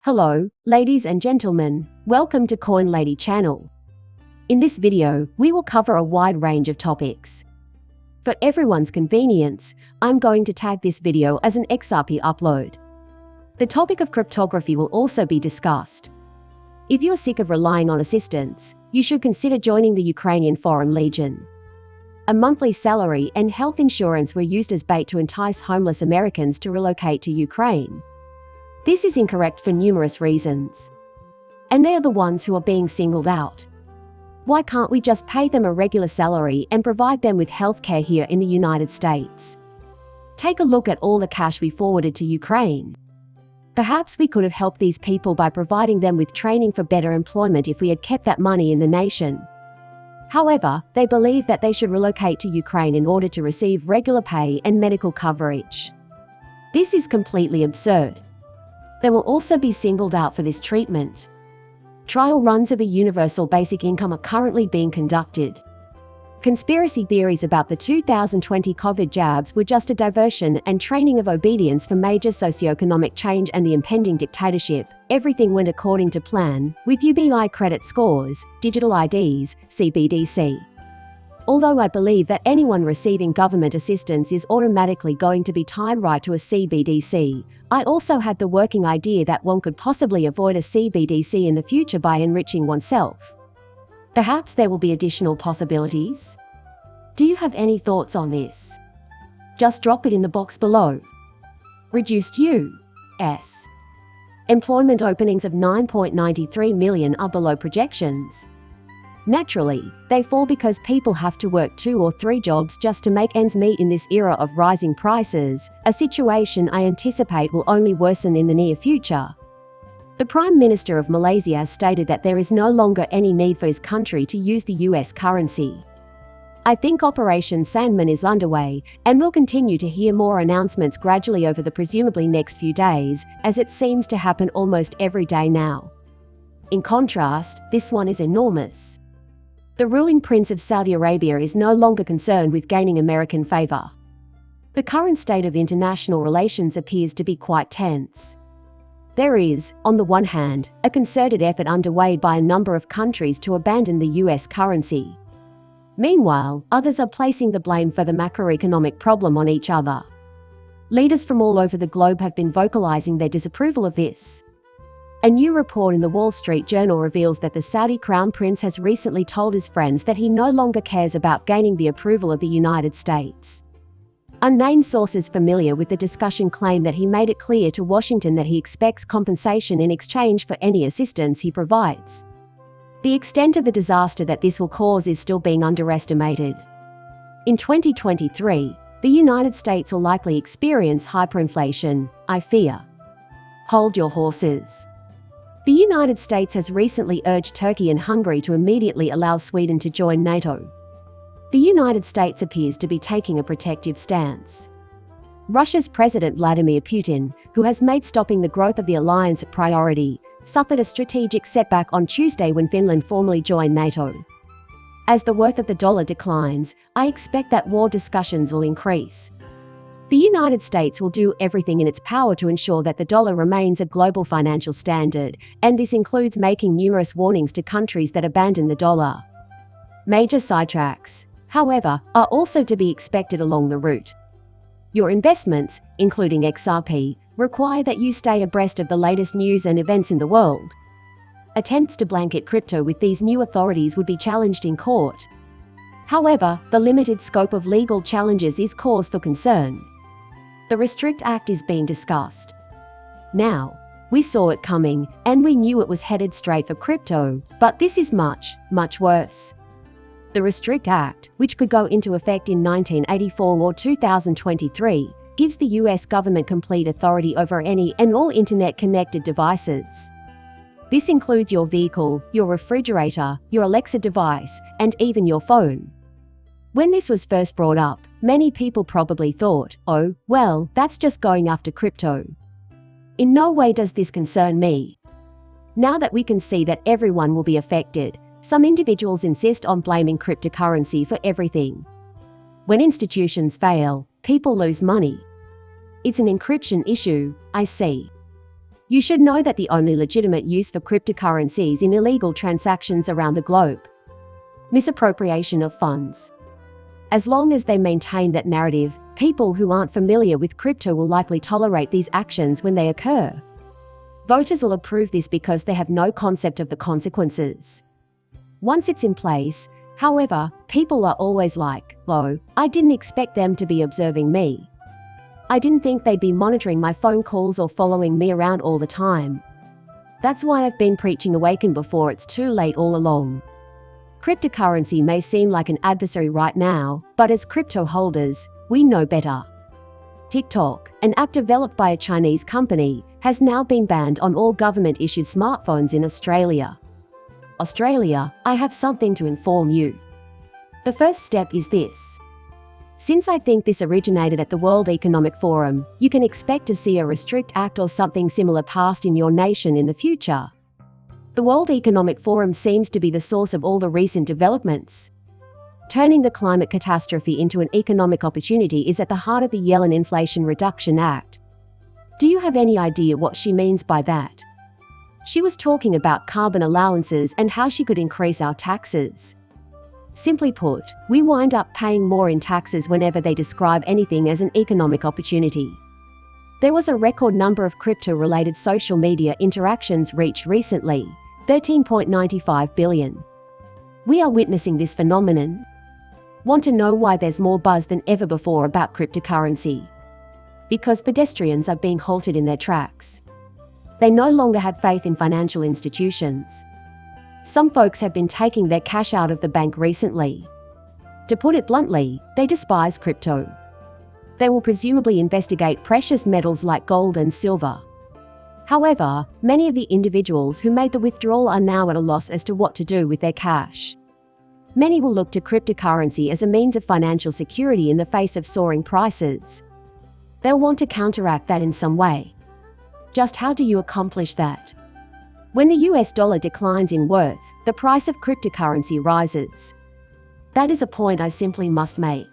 Hello, ladies and gentlemen, welcome to Coin Lady channel. In this video, we will cover a wide range of topics. For everyone's convenience, I'm going to tag this video as an Xrp upload. The topic of cryptography will also be discussed. If you're sick of relying on assistance, you should consider joining the Ukrainian Foreign Legion. A monthly salary and health insurance were used as bait to entice homeless Americans to relocate to Ukraine. This is incorrect for numerous reasons. And they are the ones who are being singled out. Why can't we just pay them a regular salary and provide them with health care here in the United States? Take a look at all the cash we forwarded to Ukraine. Perhaps we could have helped these people by providing them with training for better employment if we had kept that money in the nation. However, they believe that they should relocate to Ukraine in order to receive regular pay and medical coverage. This is completely absurd. They will also be singled out for this treatment. Trial runs of a universal basic income are currently being conducted. Conspiracy theories about the 2020 COVID jabs were just a diversion and training of obedience for major socioeconomic change and the impending dictatorship. Everything went according to plan, with UBI credit scores, digital IDs, CBDC. Although I believe that anyone receiving government assistance is automatically going to be tied right to a CBDC, I also had the working idea that one could possibly avoid a CBDC in the future by enriching oneself. Perhaps there will be additional possibilities? Do you have any thoughts on this? Just drop it in the box below. Reduced U.S. employment openings of 9.93 million are below projections. Naturally, they fall because people have to work 2 or 3 jobs just to make ends meet in this era of rising prices, a situation I anticipate will only worsen in the near future. The Prime Minister of Malaysia has stated that there is no longer any need for his country to use the US currency. I think Operation Sandman is underway, and we'll continue to hear more announcements gradually over the presumably next few days, as it seems to happen almost every day now. In contrast, this one is enormous. The ruling prince of Saudi Arabia is no longer concerned with gaining American favor. The current state of international relations appears to be quite tense. There is, on the one hand, a concerted effort underway by a number of countries to abandon the US currency. Meanwhile, others are placing the blame for the macroeconomic problem on each other. Leaders from all over the globe have been vocalizing their disapproval of this. A new report in the Wall Street Journal reveals that the Saudi Crown Prince has recently told his friends that he no longer cares about gaining the approval of the United States. Unnamed sources familiar with the discussion claim that he made it clear to Washington that he expects compensation in exchange for any assistance he provides. The extent of the disaster that this will cause is still being underestimated. In 2023, the United States will likely experience hyperinflation, I fear. Hold your horses. The United States has recently urged Turkey and Hungary to immediately allow Sweden to join NATO. The United States appears to be taking a protective stance. Russia's President Vladimir Putin, who has made stopping the growth of the alliance a priority, suffered a strategic setback on Tuesday when Finland formally joined NATO. As the worth of the dollar declines, I expect that war discussions will increase. The United States will do everything in its power to ensure that the dollar remains a global financial standard, and this includes making numerous warnings to countries that abandon the dollar. Major sidetracks, however, are also to be expected along the route. Your investments, including Xrp, require that you stay abreast of the latest news and events in the world. Attempts to blanket crypto with these new authorities would be challenged in court. However, the limited scope of legal challenges is cause for concern. The Restrict Act is being discussed. Now, we saw it coming, and we knew it was headed straight for crypto, but this is much, much worse. The Restrict Act, which could go into effect in 1984 or 2023, gives the US government complete authority over any and all internet-connected devices. This includes your vehicle, your refrigerator, your Alexa device, and even your phone. When this was first brought up, many people probably thought, oh, well, that's just going after crypto. In no way does this concern me. Now that we can see that everyone will be affected, some individuals insist on blaming cryptocurrency for everything. When institutions fail, people lose money. It's an encryption issue, I see. You should know that the only legitimate use for cryptocurrencies in illegal transactions around the globe. Misappropriation of funds. As long as they maintain that narrative, people who aren't familiar with crypto will likely tolerate these actions when they occur. Voters will approve this because they have no concept of the consequences. Once it's in place, however, people are always like, "Oh, I didn't expect them to be observing me. I didn't think they'd be monitoring my phone calls or following me around all the time." That's why I've been preaching awaken before it's too late all along. Cryptocurrency may seem like an adversary right now, but as crypto holders, we know better. TikTok, an app developed by a Chinese company, has now been banned on all government-issued smartphones in Australia. Australia, I have something to inform you. The first step is this. Since I think this originated at the World Economic Forum, you can expect to see a Restrict Act or something similar passed in your nation in the future. The World Economic Forum seems to be the source of all the recent developments. Turning the climate catastrophe into an economic opportunity is at the heart of the Yellen Inflation Reduction Act. Do you have any idea what she means by that? She was talking about carbon allowances and how she could increase our taxes. Simply put, we wind up paying more in taxes whenever they describe anything as an economic opportunity. There was a record number of crypto-related social media interactions reached recently, 13.95 billion. We are witnessing this phenomenon. Want to know why there's more buzz than ever before about cryptocurrency? Because pedestrians are being halted in their tracks. They no longer had faith in financial institutions. Some folks have been taking their cash out of the bank recently. To put it bluntly, they despise crypto. They will presumably investigate precious metals like gold and silver. However, many of the individuals who made the withdrawal are now at a loss as to what to do with their cash. Many will look to cryptocurrency as a means of financial security in the face of soaring prices. They'll want to counteract that in some way. Just how do you accomplish that? When the US dollar declines in worth, the price of cryptocurrency rises. That is a point I simply must make.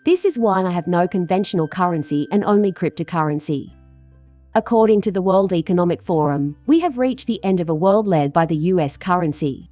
This is why I have no conventional currency and only cryptocurrency. According to the World Economic Forum, we have reached the end of a world led by the US currency.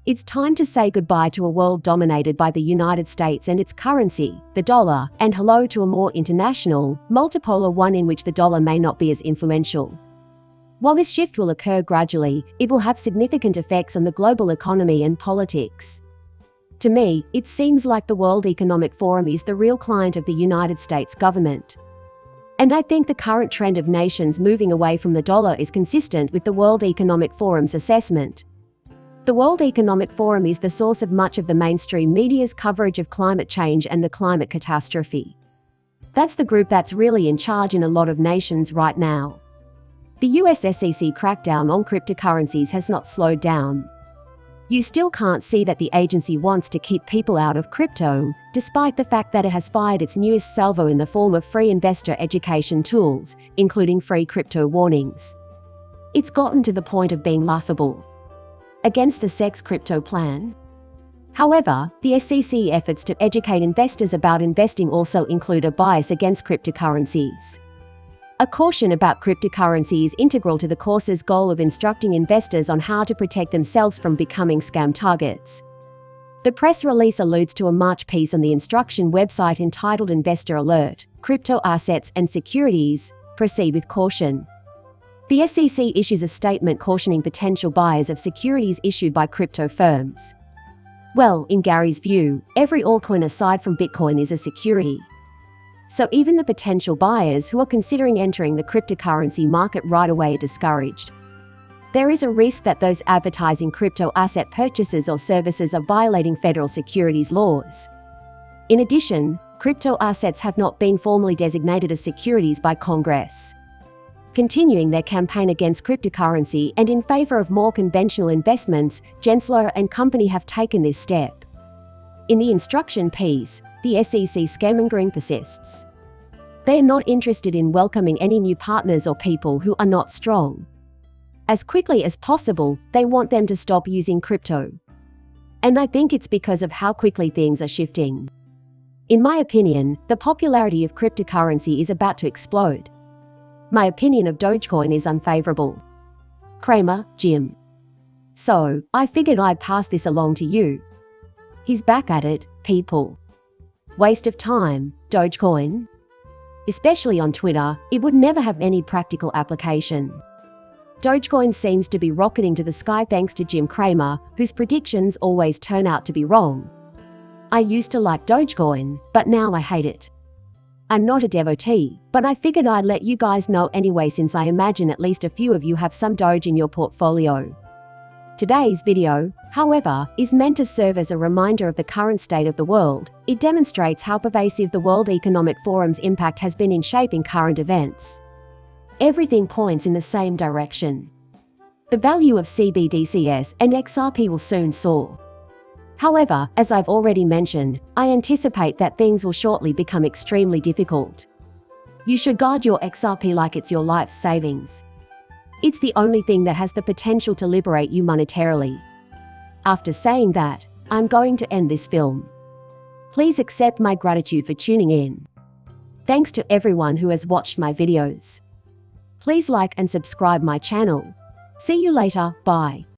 It's time to say goodbye to a world dominated by the United States and its currency, the dollar, and hello to a more international, multipolar one in which the dollar may not be as influential. While this shift will occur gradually, it will have significant effects on the global economy and politics. To me, it seems like the World Economic Forum is the real client of the United States government. And I think the current trend of nations moving away from the dollar is consistent with the World Economic Forum's assessment. The World Economic Forum is the source of much of the mainstream media's coverage of climate change and the climate catastrophe. That's the group that's really in charge in a lot of nations right now. The US SEC crackdown on cryptocurrencies has not slowed down. You still can't see that the agency wants to keep people out of crypto, despite the fact that it has fired its newest salvo in the form of free investor education tools, including free crypto warnings. It's gotten to the point of being laughable. Against the SEC's crypto plan? However, the SEC efforts to educate investors about investing also include a bias against cryptocurrencies. A caution about cryptocurrency is integral to the course's goal of instructing investors on how to protect themselves from becoming scam targets. The press release alludes to a March piece on the instruction website entitled Investor Alert: Crypto Assets and Securities, Proceed with Caution. The SEC issues a statement cautioning potential buyers of securities issued by crypto firms. Well, in Gary's view, every altcoin aside from Bitcoin is a security. So even the potential buyers who are considering entering the cryptocurrency market right away are discouraged. There is a risk that those advertising crypto asset purchases or services are violating federal securities laws. In addition, crypto assets have not been formally designated as securities by Congress. Continuing their campaign against cryptocurrency and in favor of more conventional investments, Gensler and company have taken this step. In the instruction piece, the SEC scaremongering persists. They are not interested in welcoming any new partners or people who are not strong. As quickly as possible, they want them to stop using crypto. And I think it's because of how quickly things are shifting. In my opinion, the popularity of cryptocurrency is about to explode. My opinion of Dogecoin is unfavorable. Cramer, Jim. So, I figured I'd pass this along to you. He's back at it, people. Waste of time, Dogecoin? Especially on Twitter, it would never have any practical application. Dogecoin seems to be rocketing to the sky thanks to Jim Cramer, whose predictions always turn out to be wrong. I used to like Dogecoin, but now I hate it. I'm not a devotee, but I figured I'd let you guys know anyway since I imagine at least a few of you have some Doge in your portfolio. Today's video, however, is meant to serve as a reminder of the current state of the world. It demonstrates how pervasive the World Economic Forum's impact has been in shaping current events. Everything points in the same direction. The value of CBDCs and XRP will soon soar. However, as I've already mentioned, I anticipate that things will shortly become extremely difficult. You should guard your XRP like it's your life savings. It's the only thing that has the potential to liberate you monetarily. After saying that, I'm going to end this film. Please accept my gratitude for tuning in. Thanks to everyone who has watched my videos. Please like and subscribe my channel. See you later, bye.